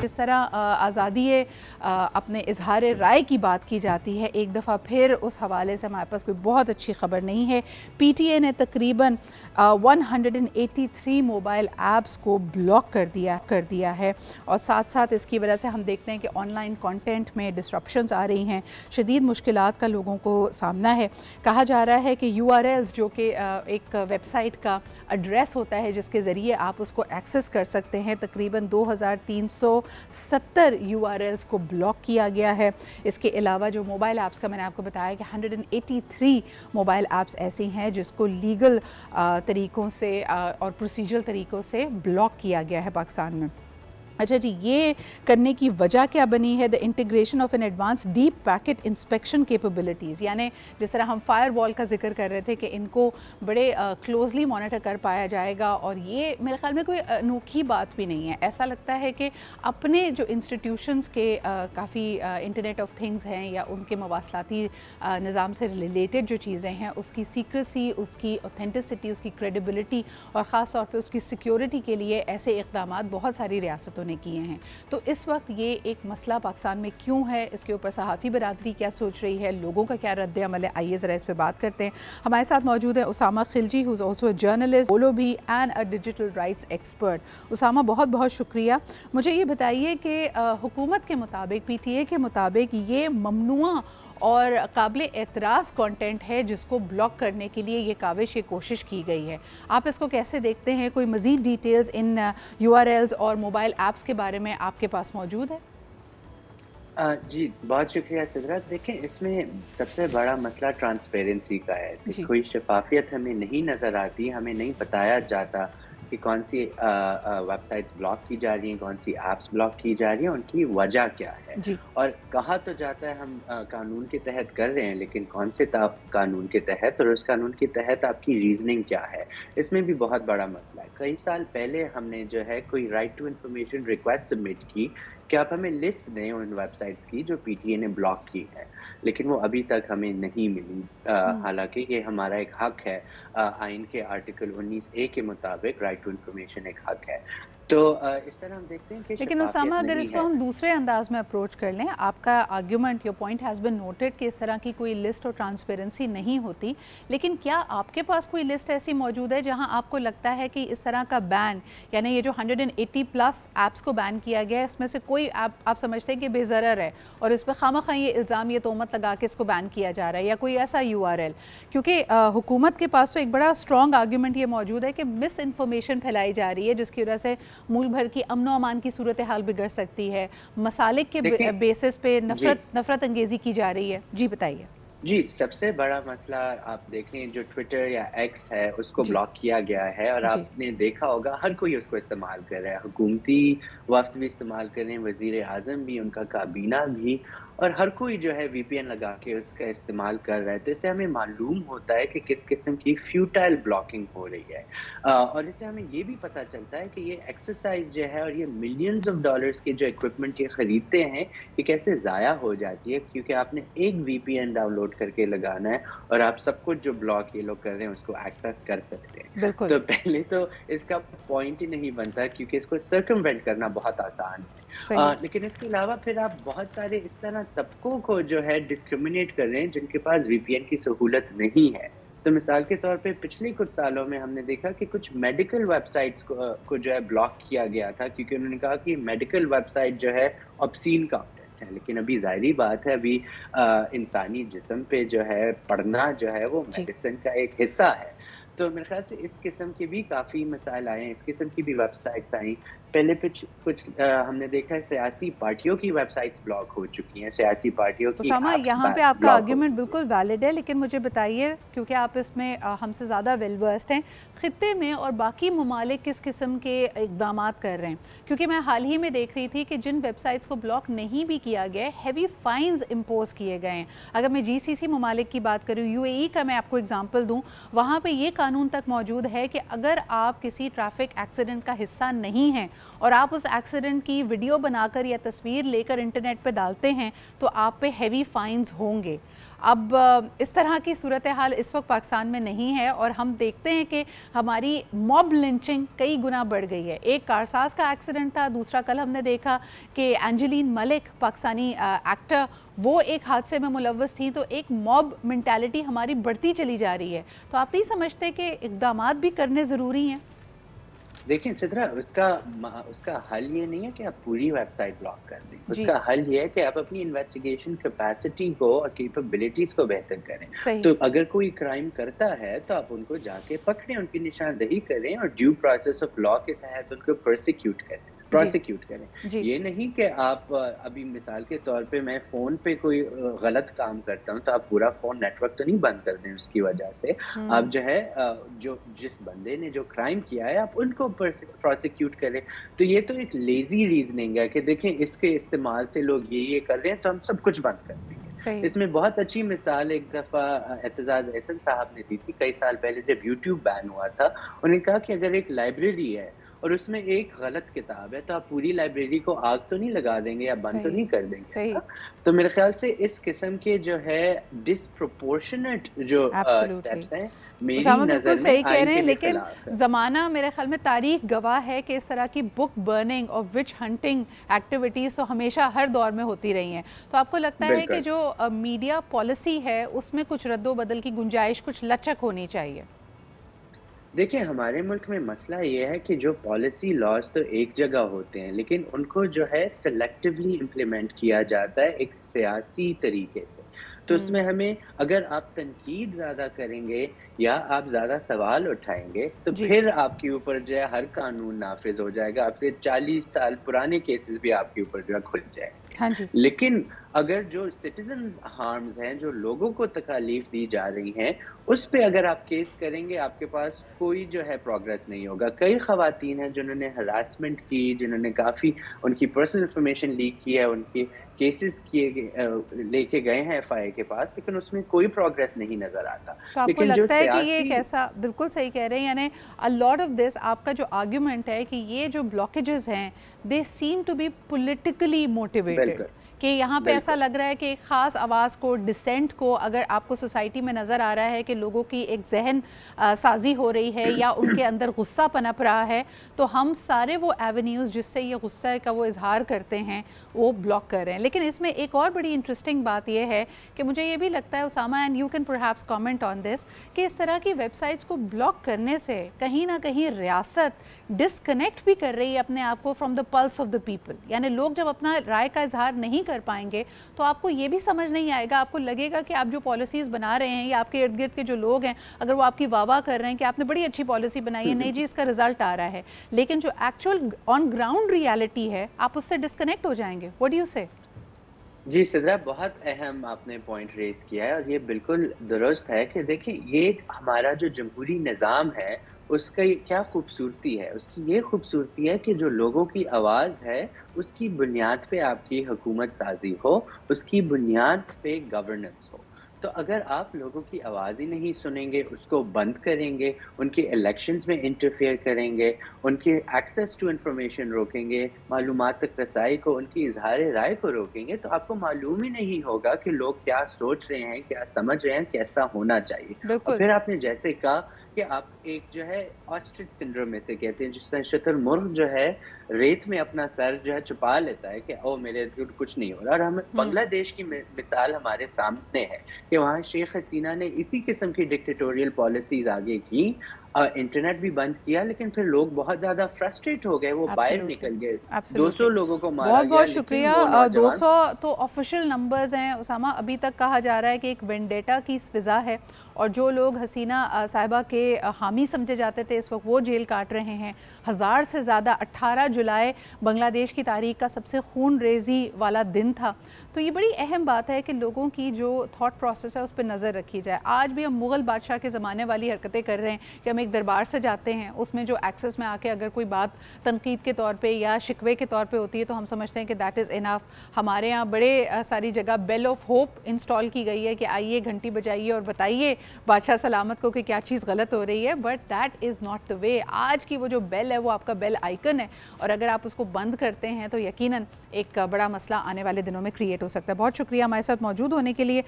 जिस तरह आज़ादी अपने इजहार राय की बात की जाती है, एक दफ़ा फिर उस हवाले से हमारे पास कोई बहुत अच्छी खबर नहीं है। PTA ने तकरीबन 183 मोबाइल ऐप्स को ब्लॉक कर दिया है और साथ साथ इसकी वजह से हम देखते हैं कि ऑनलाइन कंटेंट में डिस्ट्रप्शंस आ रही हैं, शदीद मुश्किलात का लोगों को सामना है। कहा जा रहा है कि URLs जो कि एक वेबसाइट का एड्रेस होता है जिसके ज़रिए आप उसको एक्सेस कर सकते हैं, तकरीबन 2370 URLs को ब्लॉक किया गया है। इसके अलावा जो मोबाइल ऐप्स का मैंने आपको बताया कि 183 मोबाइल ऐप्स ऐसी हैं जिसको लीगल तरीक़ों से और प्रोसीजरल तरीक़ों से ब्लॉक किया गया है पाकिस्तान में। अच्छा जी, ये करने की वजह क्या बनी है? The integration of an advance deep packet inspection capabilities, यानी जिस तरह हम फायर वॉल का जिक्र कर रहे थे कि इनको बड़े क्लोजली मॉनिटर कर पाया जाएगा, और ये मेरे ख्याल में कोई अनोखी बात भी नहीं है। ऐसा लगता है कि अपने जो इंस्टीट्यूशंस के काफ़ी इंटरनेट ऑफ थिंग्स हैं या उनके मवासलाती निज़ाम से रिलेटेड जो चीज़ें हैं उसकी सीक्रेसी, उसकी ऑथेंटिसिटी, उसकी क्रेडिबिलिटी और ख़ास तौर पे उसकी सिक्योरिटी के लिए ऐसे इक़दामात बहुत सारी रियासतों ने किए हैं। तो इस वक्त ये एक मसला पाकिस्तान में क्यों है, इसके ऊपर सहाफ़ी बरादरी क्या सोच रही है, लोगों का क्या रद्द अमल है, आइए ज़रा इस पर बात करते हैं। हमारे साथ मौजूद है Usama Khilji, who is also a journalist, बोलो भी and a digital rights expert. Usama, बहुत बहुत शुक्रिया। मुझे ये बताइए कि हुकूमत के मुताबिक, PTA के मुताबिक, ये ममनुआ और काबिल एतराज़ कंटेंट है जिसको ब्लॉक करने के लिए ये काविश, ये कोशिश की गई है। आप इसको कैसे देखते हैं? कोई मज़ीद डिटेल्स इन URLs और मोबाइल ऐप्स के बारे में आपके पास मौजूद है? जी, बहुत शुक्रिया सिदरा। देखें, इसमें सबसे बड़ा मसला ट्रांसपेरेंसी का है कि कोई शफाफियत हमें नहीं नज़र आती, हमें नहीं बताया जाता कि कौन सी वेबसाइट्स ब्लॉक की जा रही हैं, कौन सी ऐप्स ब्लॉक की जा रही हैं, उनकी वजह क्या है। और कहा तो जाता है हम कानून के तहत कर रहे हैं, लेकिन कौन से कानून के तहत और उस कानून के तहत आपकी रीजनिंग क्या है, इसमें भी बहुत बड़ा मसला है। कई साल पहले हमने जो है कोई right to information request submit की कि आप हमें लिस्ट दें उन वेबसाइट्स की जो PTA ने ब्लॉक की है, लेकिन वो अभी तक हमें नहीं मिली। हालांकि ये हमारा एक हक है, आइन के आर्टिकल 19A के मुताबिक राइट टू इन्फॉर्मेशन एक हक है। तो इस तरह हम देखते हैं कि लेकिन उसामा, अगर इसको हम दूसरे अंदाज में अप्रोच कर लें, आपका argument, your point has been noted कि इस तरह की कोई लिस्ट और ट्रांसपेरेंसी नहीं होती, लेकिन क्या आपके पास कोई लिस्ट ऐसी मौजूद है जहां आपको लगता है कि इस तरह का बैन, यानी ये जो 180 प्लस ऐप्स को बैन किया गया है, इसमें से कोई ऐप आप समझते हैं कि बेज़रर है और इस पर खामखा ये इल्ज़ाम, ये तोहमत लगा के इसको बैन किया जा रहा है, या कोई ऐसा URL? क्योंकि हुकूमत के पास तो एक बड़ा स्ट्रॉन्ग आर्ग्यूमेंट ये मौजूद है कि मिस इन्फॉर्मेशन फैलाई जा रही है जिसकी वजह से मूल भर की अमनो अमान की सूरत हाल बिगड़ सकती है, मसालिक के बेसिस पे नफरत अंगेजी की जा रही है। जी बताइए। जी, सबसे बड़ा मसला आप देखें, जो ट्विटर या X है उसको ब्लॉक किया गया है और आपने देखा होगा हर कोई उसको इस्तेमाल कर रहा है। हुकूमती वफ़द भी इस्तेमाल कर रहे हैं, वज़ीर आज़म भी, उनका काबीना भी, और हर कोई जो है VPN लगा के उसका इस्तेमाल कर रहा है। तो इससे हमें मालूम होता है कि किस किस्म की फ्यूटाइल ब्लॉकिंग हो रही है, और इससे हमें ये भी पता चलता है कि ये एक्सरसाइज जो है और ये मिलियंस ऑफ डॉलर्स के जो इक्विपमेंट ये खरीदते हैं, ये कैसे ज़ाया हो जाती है, क्योंकि आपने एक VPN डाउनलोड करके लगाना है और आप सब कुछ जो ब्लॉक ये लोग कर रहे हैं उसको एक्सेस कर सकते हैं। तो पहले तो इसका पॉइंट ही नहीं बनता, क्योंकि इसको सर्कमवेंट करना बहुत आसान है। लेकिन इसके अलावा फिर आप बहुत सारे इस तरह तबकों को जो है डिस्क्रिमिनेट कर रहे हैं जिनके पास VPN की सहूलत नहीं है। तो मिसाल के तौर पे पिछले कुछ सालों में हमने देखा कि कुछ मेडिकल वेबसाइट्स को जो है ब्लॉक किया गया था, क्योंकि उन्होंने कहा कि मेडिकल वेबसाइट जो है ऑब्सीन कंटेंट है। लेकिन अभी ज़ाहिरी बात है, अभी इंसानी जिस्म पे जो है पढ़ना जो है वो मेडिसिन का एक हिस्सा है। तो मेरे ख्याल से इस किस्म के भी काफ़ी मसाइल आए हैं, इस किस्म की भी वेबसाइट्स आई। पहले कुछ हमने देखा है सियासी पार्टियों की वेबसाइट्स ब्लॉक हो चुकी हैं, सियासी पार्टियों की। उसामा, यहाँ पे आपका आर्ग्यूमेंट बिल्कुल वैलिड है, लेकिन मुझे बताइए, क्योंकि आप इसमें हमसे ज़्यादा वेल वर्स्ड हैं, ख़ित्ते में और बाकी ममालिक किस किस्म के इक़दामात कर रहे हैं? क्योंकि मैं हाल ही में देख रही थी कि जिन वेबसाइट्स को ब्लॉक नहीं भी किया गया, हैवी फ़ाइन्स इम्पोज किए गए हैं। अगर मैं GCC ममालिक की बात करूँ, UAE का मैं आपको एग्जाम्पल दूँ, वहाँ पर ये कानून तक मौजूद है कि अगर आप किसी ट्रैफिक एक्सीडेंट का हिस्सा नहीं हैं और आप उस एक्सीडेंट की वीडियो बनाकर या तस्वीर लेकर इंटरनेट पे डालते हैं तो आप पे हैवी फाइन्स होंगे। अब इस तरह की सूरत हाल इस वक्त पाकिस्तान में नहीं है और हम देखते हैं कि हमारी मॉब लिंचिंग कई गुना बढ़ गई है। एक कारसाज का एक्सीडेंट था, दूसरा कल हमने देखा कि एंजेलिन मलिक पाकिस्तानी एक्टर वो एक हादसे में मुलव्वस थी। तो एक मॉब मेंटालिटी हमारी बढ़ती चली जा रही है। तो आप नहीं समझते कि इक़दामात भी करने ज़रूरी हैं? देखिए सिद्रा, उसका हल ये नहीं है कि आप पूरी वेबसाइट ब्लॉक कर दें। उसका हल ये है कि आप अपनी इन्वेस्टिगेशन कैपेसिटी को और कैपेबिलिटीज को बेहतर करें। तो अगर कोई क्राइम करता है तो आप उनको जाके पकड़ें, उनकी निशानदेही करें और ड्यू प्रोसेस ऑफ लॉ के तहत उनको प्रोसिक्यूट करें। ये नहीं कि आप अभी मिसाल के तौर पे मैं फ़ोन पे कोई गलत काम करता हूँ तो आप पूरा फ़ोन नेटवर्क तो नहीं बंद कर दें उसकी वजह से। आप जो है जो जिस बंदे ने जो क्राइम किया है आप उनको प्रोसिक्यूट करें। तो ये तो एक लेज़ी रीज़निंग है कि देखें इसके इस्तेमाल से लोग ये कर रहे हैं तो हम सब कुछ बंद कर देंगे। इसमें बहुत अच्छी मिसाल एक दफ़ा एतजाज़ एहसन साहब ने दी थी कई साल पहले जब यूट्यूब बैन हुआ था। उन्होंने कहा कि अगर एक लाइब्रेरी है और उसमें एक गलत किताब है तो आप पूरी लाइब्रेरी को आग तो नहीं लगा देंगे या बंद तो नहीं कर देंगे। तो मेरे ख्याल से इस किस्म के जो है डिसप्रोपोर्शनेट जो स्टेप्स हैं बिल्कुल सही कह रहे हैं, लेकिन ज़माना मेरे ख्याल में तारीख गवाह है कि इस तरह की बुक बर्निंग और विच हंटिंग एक्टिविटीज़ तो हमेशा हर दौर में होती रही हैं। तो आपको लगता है कि जो मीडिया पॉलिसी है उसमें कुछ रद्दोबदल की गुंजाइश, कुछ लचक होनी चाहिए? देखिए हमारे मुल्क में मसला ये है कि जो पॉलिसी लॉज तो एक जगह होते हैं लेकिन उनको जो है सेलेक्टिवली इम्प्लीमेंट किया जाता है एक सियासी तरीके से। तो उसमें हमें अगर आप तनकीद ज़्यादा करेंगे या आप ज़्यादा सवाल उठाएंगे तो फिर आपके ऊपर जो है हर कानून नाफिज हो जाएगा। आपसे 40 साल पुराने केसेस भी आपके ऊपर जो है खुल जाएंगे। हाँ जी। लेकिन अगर जो सिटीजन हार्म्स हैं, जो लोगों को तकालीफ दी जा रही हैं, उस पे अगर आप केस करेंगे आपके पास कोई जो है प्रोग्रेस नहीं होगा। कई ख़वातीन हैं जिन्होंने हरासमेंट की, जिन्होंने काफ़ी उनकी पर्सनल इंफॉर्मेशन लीक की है, उनके केसेस लेके गए हैं एफआईए के पास, लेकिन उसमें कोई प्रोग्रेस नहीं नजर आता। तो आपको लगता है कि ये एक ऐसा, बिल्कुल सही कह रहे हैं, यानी अ लॉट ऑफ दिस, आपका जो आर्ग्यूमेंट है कि ये जो ब्लॉकेजेस हैं they seem to be politically motivated, कि यहाँ पे ऐसा लग रहा है कि एक ख़ास आवाज़ को, डिसेंट को, अगर आपको सोसाइटी में नज़र आ रहा है कि लोगों की एक जहन साजी हो रही है या उनके अंदर गुस्सा पनप रहा है, तो हम सारे वो एवेन्यूज़ जिससे ये गुस्सा का वो इजहार करते हैं वो ब्लॉक कर रहे हैं। लेकिन इसमें एक और बड़ी इंटरेस्टिंग बात यह है कि मुझे ये भी लगता है Usama, and you can perhaps comment on this, कि इस तरह की वेबसाइट्स को ब्लॉक करने से कहीं ना कहीं रियासत डिसकनेक्ट भी कर रही है अपने आप को from the pulse of the people. यानी लोग जब अपना राय का इजहार नहीं कर पाएंगे तो आपको ये भी समझ नहीं आएगा, आपको लगेगा कि आप जो पॉलिसीज़ बना रहे हैं या आपके इर्द गिर्द के जो लोग हैं अगर वो आपकी वाह कर रहे हैं कि आपने बड़ी अच्छी पॉलिसी बनाई है, नहीं जी इसका रिजल्ट आ रहा है, लेकिन जो एक्चुअल ऑन ग्राउंड रियलिटी है आप उससे डिस्कनेक्ट हो जाएंगे। व्हाट डू यू से? जी सिद्रा, बहुत अहम आपने पॉइंट रेज किया है और ये बिल्कुल दुरुस्त है कि देखिए ये हमारा जो जमहूरी निज़ाम है उसका क्या खूबसूरती है। उसकी ये खूबसूरती है कि जो लोगों की आवाज़ है उसकी बुनियाद पे आपकी हुकूमत साजी हो, उसकी बुनियाद पे गवर्नेंस हो। तो अगर आप लोगों की आवाज़ ही नहीं सुनेंगे, उसको बंद करेंगे, उनके इलेक्शंस में इंटरफेयर करेंगे, उनके एक्सेस टू इंफॉर्मेशन रोकेंगे, मालूमात तक रसाई को, उनकी इजहार राय को रोकेंगे, तो आपको मालूम ही नहीं होगा कि लोग क्या सोच रहे हैं, क्या समझ रहे हैं, कैसा होना चाहिए। और फिर आपने जैसे कहा कि आप एक जो है ऑस्ट्रिच सिंड्रोम में से कहते हैं जिसमें शुतुरमुर्ग जो है रेत में अपना सर जो है छुपा लेता है कि ओ मेरे कुछ नहीं हो रहा। और हम बांग्लादेश की मिसाल हमारे सामने है कि वहाँ शेख हसीना ने इसी किस्म की डिक्टेटोरियल पॉलिसीज आगे की, इंटरनेट भी बंद किया, लेकिन फिर लोग बहुत ज्यादा फ्रस्ट्रेट हो गए, वो बाहर निकल गए। 200 लोगों को मारा गया। बहुत शुक्रिया। 200 तो ऑफिशियल नंबर्स हैं उसामा। अभी तक कहा जा रहा है कि एक वेंडेटा की फिजा है और जो लोग हसीना साहिबा के हामी समझे जाते थे इस वक्त वो जेल काट रहे हैं। 1000 से ज़्यादा 18 जुलाई बांग्लादेश की तारीख का सबसे खून रेजी वाला दिन था। तो ये बड़ी अहम बात है कि लोगों की जो थॉट प्रोसेस है उस पर नज़र रखी जाए। आज भी हम मुग़ल बादशाह के ज़माने वाली हरकतें कर रहे हैं कि हम एक दरबार से जाते हैं, उसमें जो एक्सेस में आके अगर कोई बात तनकीद के तौर पे या शिकवे के तौर पे होती है तो हम समझते हैं कि दैट इज़ इनफ। हमारे यहाँ बड़े सारी जगह बेल ऑफ होप इंस्टॉल की गई है कि आइए घंटी बजाइए और बताइए बादशाह सलामत को कि क्या चीज़ गलत हो रही है, but that is not the way. आज की वो जो बेल है वो आपका बेल आइकन है और अगर आप उसको बंद करते हैं तो यकीनन एक बड़ा मसला आने वाले दिनों में क्रिएट हो सकता है। बहुत शुक्रिया हमारे साथ मौजूद होने के लिए।